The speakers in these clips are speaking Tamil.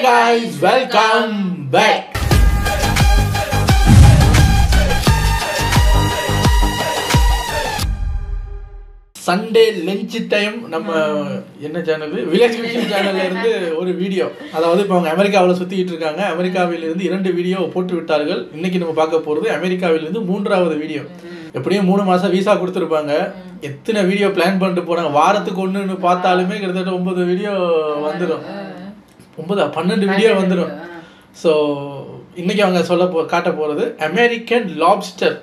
guys, welcome back. Sunday lunch time நம்ம என்ன சேனல் வில்லேஜ் விஷன் சேனல்ல இருந்து ஒரு வீடியோ, அதாவது இப்போ அவங்க அமெரிக்காவில் சுற்றிக்கிட்டு இருக்காங்க. அமெரிக்காவிலிருந்து 2 வீடியோ போட்டு விட்டார்கள். இன்னைக்கு நம்ம பார்க்க போகிறது அமெரிக்காவிலிருந்து 3வது வீடியோ. எப்படியும் 3 மாதம் வீசா கொடுத்துருப்பாங்க. எத்தனை வீடியோ பிளான் பண்ணிட்டு போனாங்க, வாரத்துக்கு ஒன்றுன்னு பார்த்தாலுமே கிட்டத்தட்ட 9 வீடியோ வந்துடும், 12 வீடியோ வந்துடும். ஸோ இன்னைக்கு அவங்க காட்ட போகிறது American lobster,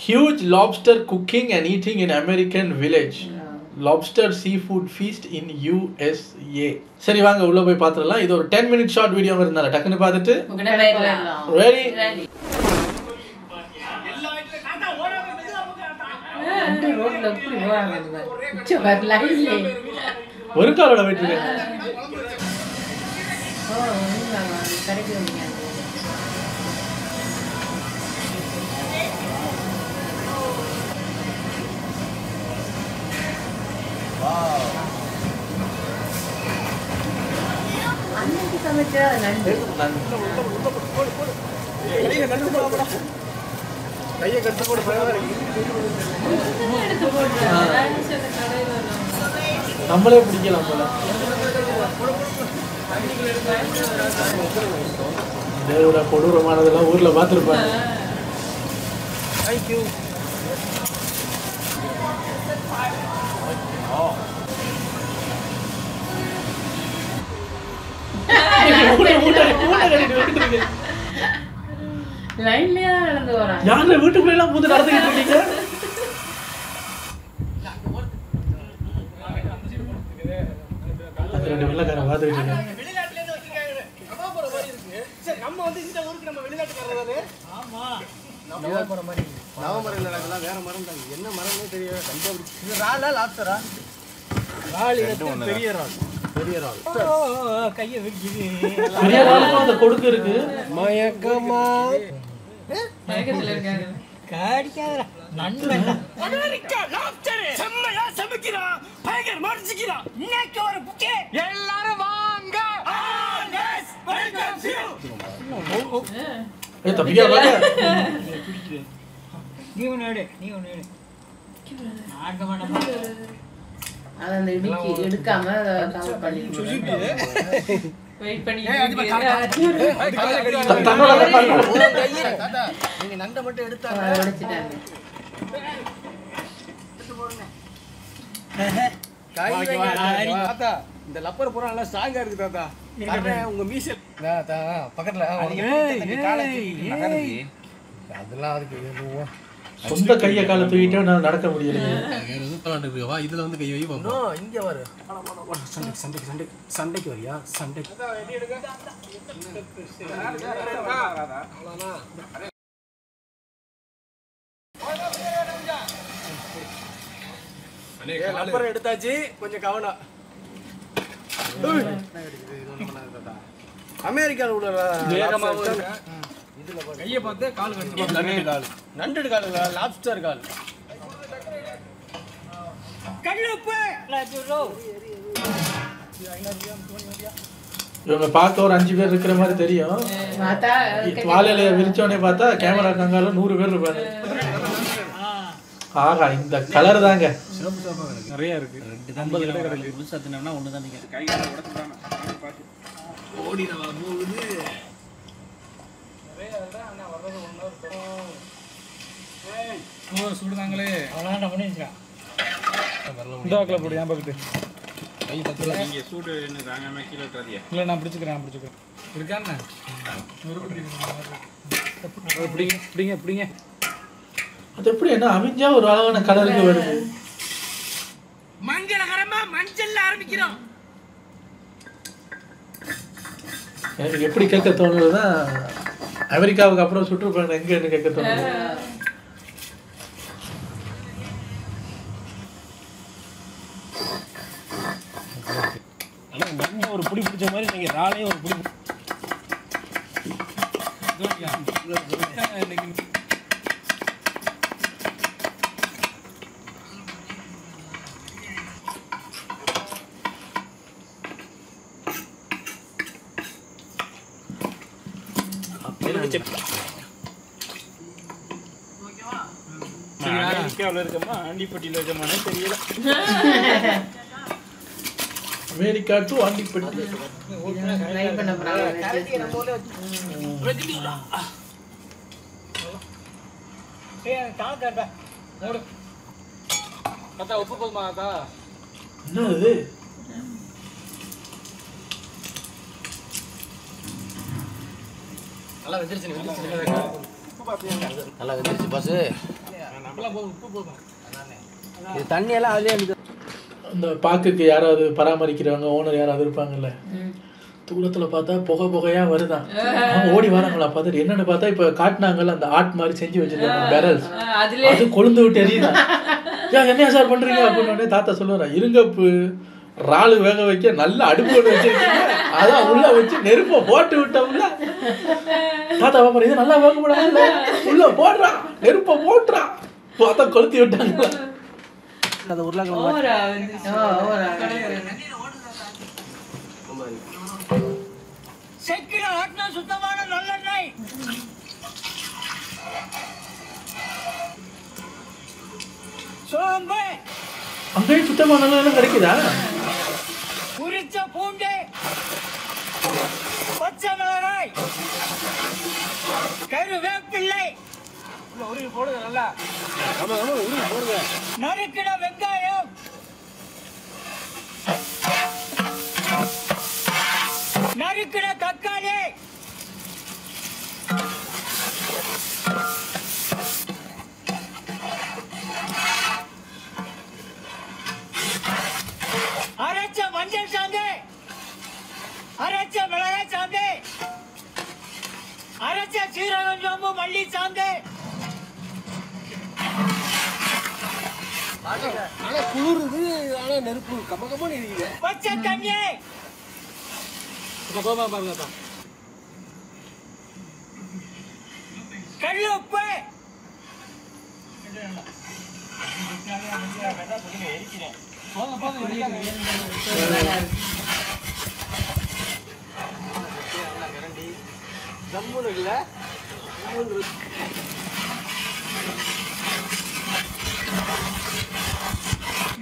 huge lobster cooking and eating in American village. Lobster seafood feast in USA. சரி வாங்க உள்ள போய் பார்த்துடலாம். இது ஒரு 10 minute short வீடியோங்கிறதுனால டக்குன்னு பார்த்துட்டு ரெடி. ஒரு காலோட போயிட்டு நம்மளே பிடிக்கலாம் போல. இதோட கொடூரமானதெல்லாம் ஊர்ல பார்த்துருப்பாங்க. வீட்டுக்குள்ள எல்லாம் பூந்து நடந்துகிட்டு இருக்கீங்க. கொடுக்கு இருக்கு மயக்கமா எடுக்காம வெயிட் பண்ணி நீங்க நண்டை மட்டும் எடுத்தாங்க உடைச்சிட்டாங்க. இந்த லப்பர் பூரா நல்லா ஸ்ட்ராங்கா இருக்கு தாத்தா. உங்க மீச பக்கத்துல அதெல்லாம் அதுக்கு சொந்த கையை காலை தூக்கிட்டே நான் நடக்க முடியல. இதுல வந்து கை வை பாப்போம். இங்க வரு சண்டைக்கு வரியா? சண்டைக்கு லப்பர் எடுத்தாச்சு, கொஞ்சம் கவனம். அமெரிக்கால உள்ள கையை பார்த்து கால் கடிச்சு நண்டு கால் லாப்ஸ்டர் கால் இவங்க பார்க்க ஒரு 5 பேர் இருக்கிற மாதிரி தெரியும். வாழையில விரிச்சோடனே பார்த்தா கேமரா கங்கால 100 பேர் இருப்பாங்க. ஆகா, இந்த கலர் தாங்க நிறைய இருக்கு. 50 கடை புதுசா தின்னோம்னா ஒண்ணு தான். நீங்க கையில உடைச்சுறாங்க பாத்து ஓடினவா மூவுது. அண்ணா வரது ஒண்ணு இருக்கும். ஏய் சுடுதாங்களே அவனாண்ட பண்ணிச்சா. இந்தாக்ல போடு ஏன் பக்கத்து கை பத்தல. நீங்க சூடு என்னறாங்க கீழ விட்டுறியா? இல்ல நான் பிடிச்சுக்கறேன் இருக்கானே பிடிங்க. அது எப்படி என்ன அமிஞ்சா ஒரு அழகான கலருக்கு வருது. மங்களகரமா மஞ்சள்ல ஆரம்பிக்கிறோம். எனக்கு எப்படி கேட்க தோணுதுன்னா, அமெரிக்காவுக்கு அப்புறம் சுற்றுப்பயணம் எங்கன்னு கேட்க தோணுது. ஒரு புடி பிடிச்ச மாதிரி நீங்க ராலே ஒரு புடி அமெரிக்காவில் இருக்கமா ஆண்டிப்பட்டியில் இருக்கமானே தெரியல. America to Andipatti. உப்பு போதுமா தாத்தா? என்ன இது? நல்லா வெந்துருச்சு நல்லா வெந்துருச்சு பாஸ். உப்பு போதும். இது தண்ணியெல்லாம் அதுலேயே இந்த பாக்குக்கு யாராவது பராமரிக்கிறவங்க ஓனர் யாராவது இருப்பாங்கல்ல, தூரத்துல பார்த்தா புகையா வருதான். அவங்க ஓடி வராங்களா பார்த்துட்டு என்னன்னு பார்த்தா இப்ப காட்டினாங்கல்ல அந்த ஆர்ட் மாதிரி செஞ்சு வச்சிருக்காங்க பெரல்ஸ், அது கொழுந்து விட்டு எரியுதான். ஏன் என்னையா சார் பண்றீங்க அப்படின்னு தாத்தா சொல்லுவாரா, இருங்கப்பு இறாலு வேக வைக்க நல்ல அடுப்பு ஒன்று வச்சிருக்கீங்க, அதான் உள்ள வச்சு நெருப்பை போட்டு விட்டோம்ல. தாத்தா பாப்பா இது நல்லா வேக முடியாது, உள்ள போடுறான் நெருப்பை போட்டுறான், பார்த்தா கொளுத்தி விட்டாங்க. அது உருளைக்கிழங்கு சுத்தமான நல்லெண்ணெய். சோம்பு அங்கேயும் சுத்தமான நல்லெண்ணெய் கிடைக்குதா? உரிச்ச பூண்டு, பச்சை மிளகாய், கருவேப்பிள்ளை, உருவி போடுங்க நல்லா, உருவி போடுங்க, நறுக்கின வெங்காயம், நறுக்கின தக்காளி, அரைச்ச மஞ்சள் சாந்து, அரைச்ச மிளகாய் சாந்து, அரைச்ச சீரகம் சோம்பு மல்லி சாந்து. ஆனா குளிருது, ஆனா நெருப்பு கம்ம இருக்குது. பச்சை தண்ணி கோமா பாருங்க, கல் உப்பு,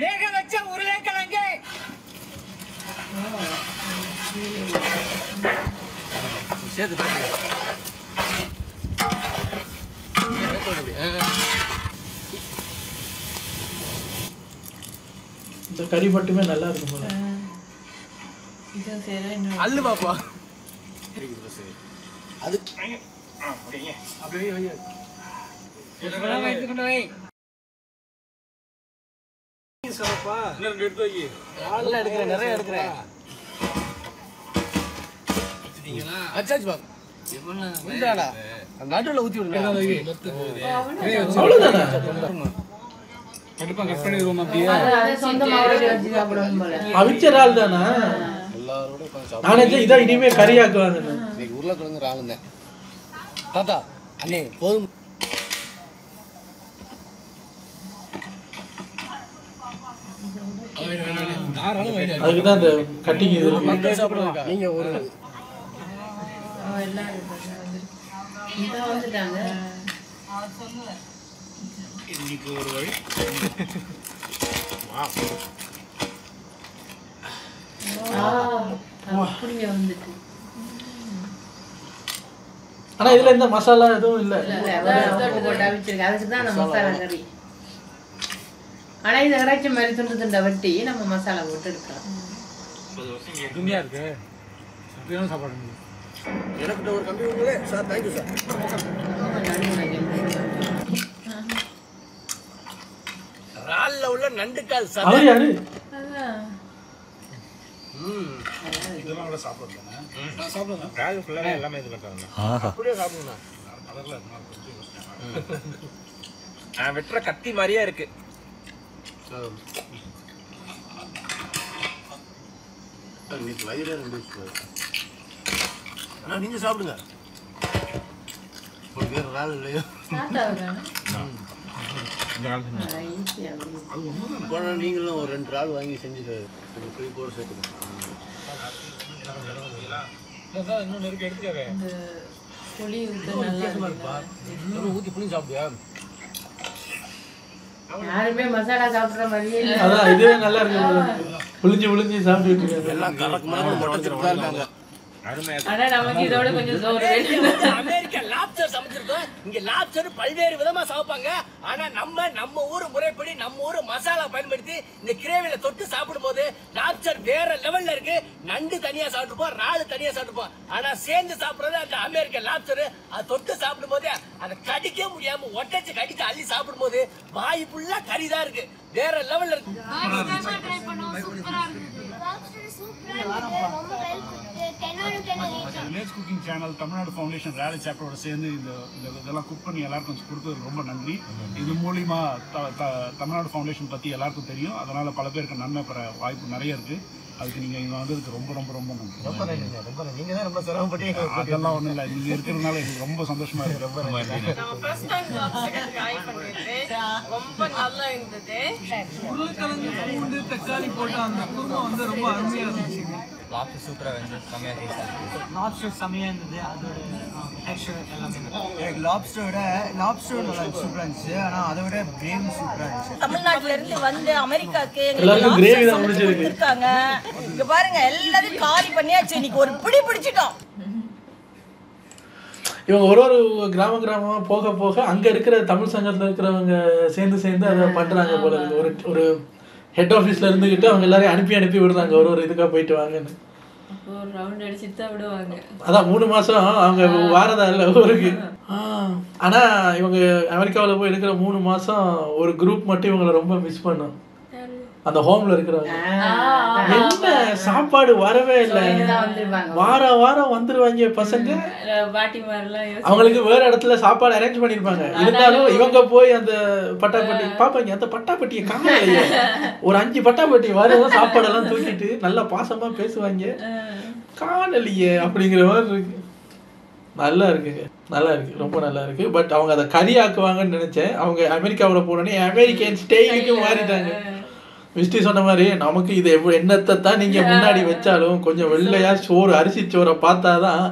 வேக வச்ச உருளைக்கிழங்கு, சேர்த்து இந்த கறி மட்டுமே நல்லா இருக்கும் போல. அல்லு பாப்பா அது நிறைய எடுக்கிறேன். நடுவில் ஊற்றி விடுங்க. அவிச்சரால் தானா? நானே இதான் இனிமே கறியாக்குவாங்க. உருளைக்கிழங்கு ராகுங்க தாத்தா அண்ணே போதும். அதுக்குதான் அந்த கட்டிங் இது. நீங்க ஒரு இன்னைக்கு ஒரு வழி. ஆனா இதுல இந்த மசாலா எதுவும் இல்ல. அதுக்குதான் மசாலா கறி. ஆனா இது இறைச்சி மாதிரி துண்டு துண்டை வெட்டி நம்ம மசாலா போட்டு எடுக்கலாம். துணியா இருக்கு, அப்படியே சாப்பாடு. எனக்கு ஒரு கம்பி உங்களே சார். Thank you sir. ரால்ல உள்ள நண்டுக்கால் சார். அவர் யாரு? இதெல்லாம் கூட சாப்பிடுறாங்க. சாப்பிடுங்க. ரால் ஃபுல்லாவே எல்லாமே இது பண்றாங்க. அப்படியே சாப்பிடுங்க. வெற்ற கத்தி மாதிரியே இருக்கு. நீங்க சாப்பிடுங்க. ஒரு பேர் ரால் இல்லையோ நீங்களும் ஒரு 2 ரால் வாங்கி செஞ்சு போட சேர்த்துக்கணும். இன்னொன்று இருக்கு, எடுத்துக்காவே. புளி ஊத்து நல்லா இருக்கு. ஊத்தி புளி சாப்பிடுயா? யாருமே மசாலா சாப்பிடுற மாதிரியே இல்ல. அதான் இதுவே நல்லா இருக்கு. புளிஞ்சு சாப்பிட்டுட்டு இருக்காங்க. எல்லாம் கரெக்டாக ஆனா நமக்கு இதோட கொஞ்சம் சோறு வேணும். அமெரிக்கா லாப்ஸ்டர் சமைச்சிருக்கோம். இங்க லாப்ஸ்டர் பல்வேறு விதமா சமைப்பாங்க. ஆனா நம்ம ஊர் முறைப்படி நம்ம ஊர் மசாலா பயன்படுத்தி இந்த கிரேவில தொட்டு சாப்பிடும்போது லாப்ஸ்டர் வேற லெவல்ல இருக்கு. நண்டு தனியா சாப்பிட்டுப்போம், இறால் தனியா சாப்பிட்டுப்போம். ஆனா சேர்ந்து சாப்பிடுறது அந்த அமெரிக்கா லாப்ஸ்டர். அது தொட்டு சாப்பிடும்போது அதை கடிக்க முடியாம ஒட்டச்சு கடிக்க அள்ளி சாப்பிடும்போது வாய் ஃபுல்லா கறிதான் இருக்கு. வேற லெவல்ல இருக்கு. Village cooking channel Tamil Nadu foundation Raleigh சாப்டரோட சேர்ந்து இதெல்லாம் குக் பண்ணி எல்லாருக்கும் கொடுத்தது ரொம்ப நன்றி. இது மூலிமா தமிழ்நாடு ஃபவுண்டேஷன் பற்றி எல்லாருக்கும் தெரியும். அதனால் பல பேருக்கு நன்மை பெற வாய்ப்பு நிறைய இருக்குது. அதுக்கு நீங்கள் இங்கே வந்ததுக்கு ரொம்ப ரொம்ப ரொம்ப நன்றி. ரொம்ப நன்றி. நீங்கள் தான் ரொம்ப சிரமப்பட்டீங்க. அதெல்லாம் ஒன்றும் இல்லை, நீங்கள் இருக்கிறதுனால எனக்கு ரொம்ப சந்தோஷமாக இருக்குது. ரொம்ப நன்றி. ரொம்ப நல்லா இருந்தது. உருளைக்கிழங்கு பூண்டு தக்காளி போட்டு அந்த குருமா வந்து ரொம்ப அருமையா இருந்துச்சு. லாப்ஸ்டர் சூப்பரா வந்து செமையா டேஸ்டா இருந்துச்சு. லாப்ஸ்டர் செமையா இருந்தது. அதோட டெக்ஸ்சர் எல்லாமே எனக்கு லாப்ஸ்டரோட நல்லா சூப்பரா இருந்துச்சு. ஆனா அதை விட கிரேவி சூப்பரா இருந்துச்சு. தமிழ்நாட்டுல இருந்து வந்து அமெரிக்காக்கு எல்லாரும் கிரேவி தான் முடிச்சிருக்கு. இருக்காங்க. இங்க பாருங்க எல்லாரும் காலி பண்ணியாச்சு. இன்னைக்கு ஒரு பிடி பிடிச்சிட்டோம். இவங்க ஒரு கிராமமா போக அங்க இருக்கிற தமிழ் சங்கத்துல இருக்கிறவங்க சேர்ந்து அதை பண்றாங்க போல இருக்கு. ஒரு ஹெட் ஆஃபீஸ்ல இருந்துகிட்டு அவங்க எல்லாரையும் அனுப்பி விடுறாங்க ஒரு இதுக்காக போயிட்டு வாங்கன்னு. ஒரு ரவுண்ட் அடிச்சுட்டு தான் விடுவாங்க. அதான் 3 மாசம் அவங்க வாரதா இல்லை ஊருக்கு. ஆனா இவங்க அமெரிக்காவில் போய் இருக்கிற 3 மாசம் ஒரு குரூப் மட்டும் இவங்களை ரொம்ப மிஸ் பண்ணும். அந்த ஹோம்ல இருக்கிறவங்க என்ன சாப்பாடு வரவே இல்லை. வாரம் வந்துருவாங்க பசங்க. அவங்களுக்கு வேற இடத்துல சாப்பாடு அரேஞ்ச் பண்ணிருப்பாங்க. இருந்தாலும் இவங்க போய் அந்த பட்டாப்பட்டி பாப்பாங்க. அந்த பட்டாப்பட்டியை காணலையே. ஒரு 5 பட்டாப்பட்டி வரதான் சாப்பாடெல்லாம் தூக்கிட்டு நல்லா பாசமா பேசுவாங்க. காணலையே அப்படிங்கிற மாதிரி இருக்கு. நல்லா இருக்குங்க, நல்லா இருக்கு, ரொம்ப நல்லா இருக்கு. பட் அவங்க அதை கறியாக்குவாங்கன்னு நினைச்சேன். அவங்க அமெரிக்காவில் போனோடனே அமெரிக்கன் ஸ்டைலுக்கு மாறிட்டாங்க. விஷ்டி சொன்ன மாதிரி நமக்கு இது என்னத்தை தான் நீங்கள் முன்னாடி வச்சாலும் கொஞ்சம் வெள்ளையா சோறு அரிசி சோறை பார்த்தாதான்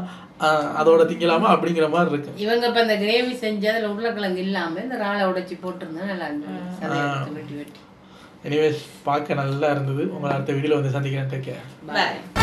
அதோட திங்கலாமா அப்படிங்கிற மாதிரி இருக்கு. இவங்க இப்போ இந்த கிரேவி செஞ்சு அதில் உருளைக்கிழங்கு இல்லாமல் இந்த இறாலை உடைச்சி போட்டிருந்தா நல்லா இருந்தது. எனிவேஸ் பார்க்க நல்லா இருந்தது. உங்களை அடுத்த வீடியோவில் வந்து சந்திக்கிறேன். Take care. பாய்.